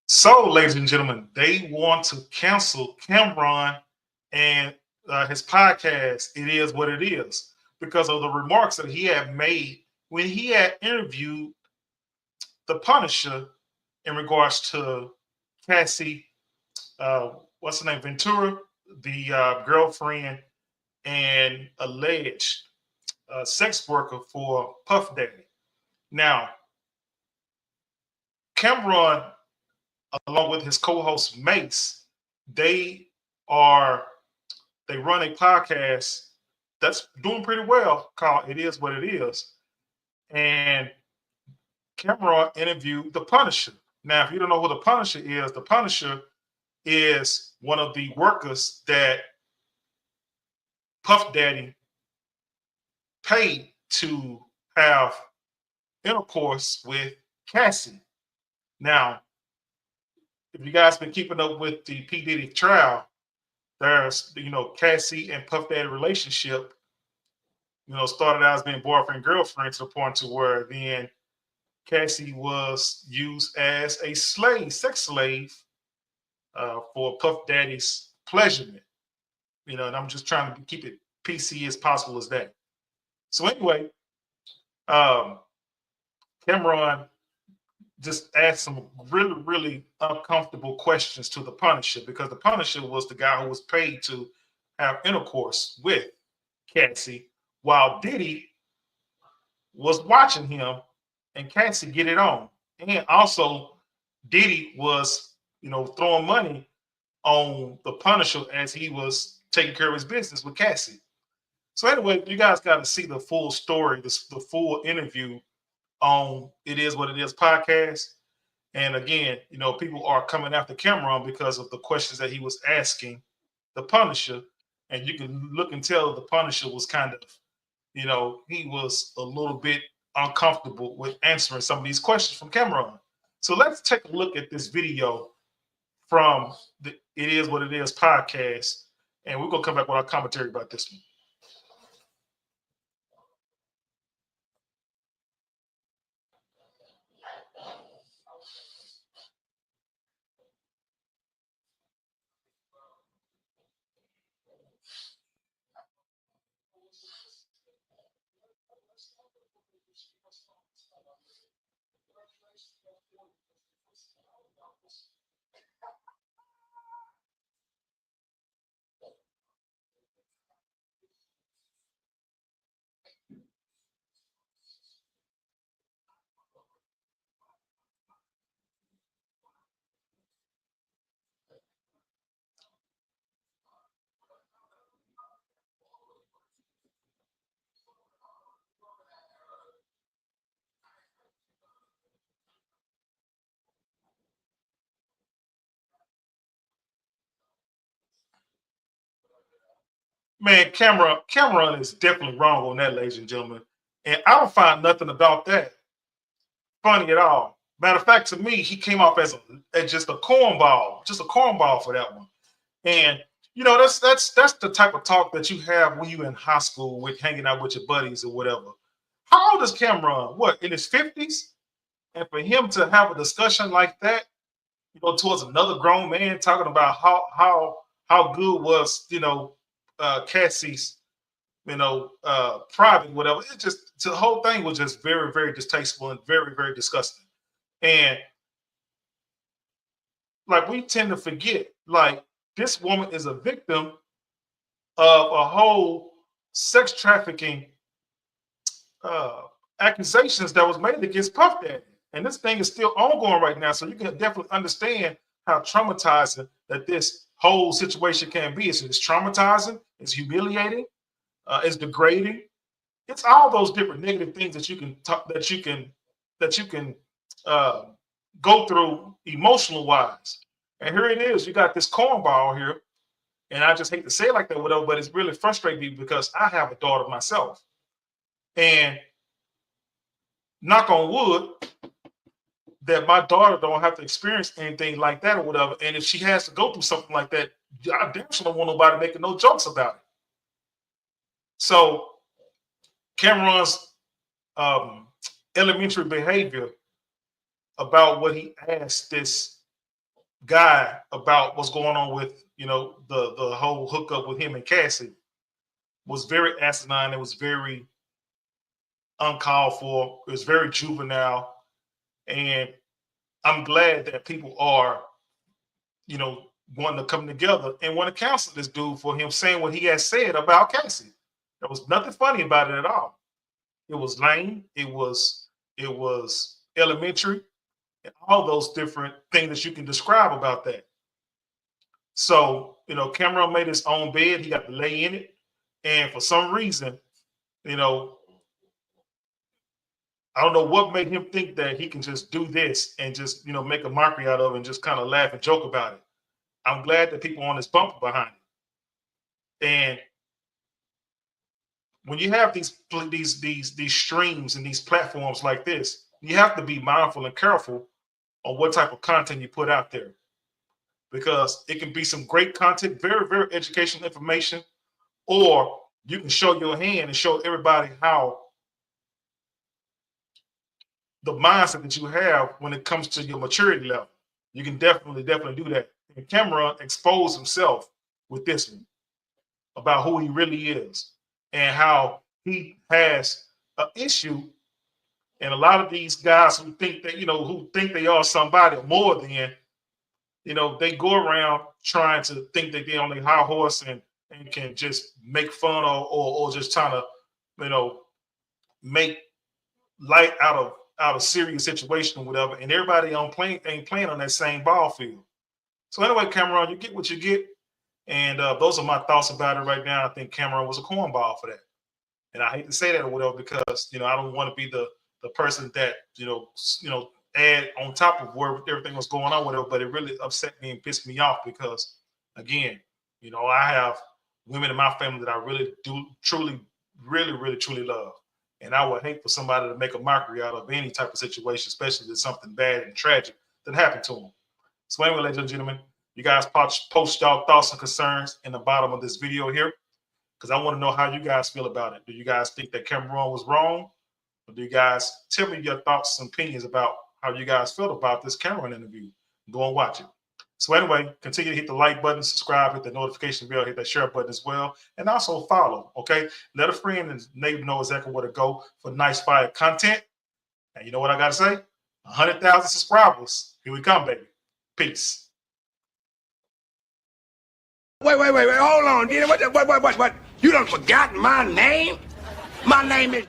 So, ladies and gentlemen, they want to cancel CAMron and his podcast. It is what it is because of the remarks that he had made when he had interviewed the Punisher in regards to Cassie, what's her name, Ventura, the girlfriend and alleged sex worker for Puff Daddy. Now, Cameron, along with his co-host Mace, they are they run a podcast that's doing pretty well called It Is What It Is. And Cameron interviewed the Punisher. Now, if you don't know who the Punisher is one of the workers that Puff Daddy paid to have intercourse with Cassie. Now, if you guys been keeping up with the P. Diddy trial, there's Cassie and Puff Daddy relationship, started out as being boyfriend girlfriend to the point to where then Cassie was used as a slave, sex slave, for Puff Daddy's pleasurement. And I'm just trying to keep it PC as possible as that. So anyway, um, Cameron just asked some really, really uncomfortable questions to the Punisher because the Punisher was the guy who was paid to have intercourse with Cassie while Diddy was watching him and Cassie get it on. And also, Diddy was, throwing money on the Punisher as he was taking care of his business with Cassie. So anyway, you guys got to see the full story, the full interview on It Is What It Is podcast. And again, people are coming after Cameron because of the questions that he was asking the Punisher. And you can look and tell the Punisher was kind of, he was a little bit uncomfortable with answering some of these questions from Cameron. So let's take a look at this video from the It Is What It Is podcast. And we're going to come back with our commentary about this one. Man, Cameron is definitely wrong on that, ladies and gentlemen. And I don't find nothing about that funny at all. Matter of fact, to me, he came off as just a cornball for that one. And that's the type of talk that you have when you're in high school with hanging out with your buddies or whatever. How old is Cameron? What, in his 50s? And for him to have a discussion like that, towards another grown man talking about how good was Cassie's private whatever. It just the whole thing was just very very distasteful and very very disgusting. And like we tend to forget, like this woman is a victim of a whole sex trafficking uh, accusations that was made against Puff Daddy. And this thing is still ongoing right now. So you can definitely understand how traumatizing that this whole situation can be. It's traumatizing, it's humiliating, it's degrading. It's all those different negative things that you can talk, that you can uh, go through emotional wise. And here it is. You got this cornball here, and I just hate to say it like that, whatever. But it's really frustrating me because I have a daughter myself, and knock on wood, that my daughter don't have to experience anything like that or whatever. And if she has to go through something like that, I damn sure don't want nobody making no jokes about it. So Cameron's um, elementary behavior about what he asked this guy about what's going on with, the whole hookup with him and Cassie was very asinine. It was very uncalled for. It was very juvenile. And I'm glad that people are, wanting to come together and want to counsel this dude for him saying what he has said about Cassie. There was nothing funny about it at all. It was lame. It was elementary, and all those different things that you can describe about that. So, CAMron made his own bed. He got to lay in it. And for some reason, you know, I don't know what made him think that he can just do this and just, make a mockery out of it and just kind of laugh and joke about it. I'm glad that people on his bumper behind it. And when you have these streams and these platforms like this, you have to be mindful and careful on what type of content you put out there, because it can be some great content, very, very educational information, or you can show your hand and show everybody how the mindset that you have when it comes to your maturity level. You can definitely do that. And CAMron exposed himself with this one about who he really is and how he has an issue. And a lot of these guys who think that, who think they are somebody more than, they go around trying to think that they're on their high horse and can just make fun or just trying to, make light out of serious situation or whatever. And everybody ain't playing on that same ball field. So anyway, CAMron, you get what you get. And those are my thoughts about it right now. I think CAMron was a cornball for that. And I hate to say that or whatever, because, I don't want to be the person that, add on top of where everything was going on, whatever, but it really upset me and pissed me off because, again, I have women in my family that I really do truly, really, really, truly love. And I would hate for somebody to make a mockery out of any type of situation, especially if it's something bad and tragic that happened to them. So anyway, ladies and gentlemen, you guys post y'all thoughts and concerns in the bottom of this video here, because I want to know how you guys feel about it. Do you guys think that CAMron was wrong? Or do you guys tell me your thoughts and opinions about how you guys felt about this CAMron interview? Go and watch it. So anyway, continue to hit the like button, subscribe, hit the notification bell, hit that share button as well, and also follow, okay? Let a friend and neighbor know exactly where to go for nice fire content. And you know what I got to say? 100,000 subscribers. Here we come, baby. Peace. Wait, hold on. What? You done forgotten my name? My name is...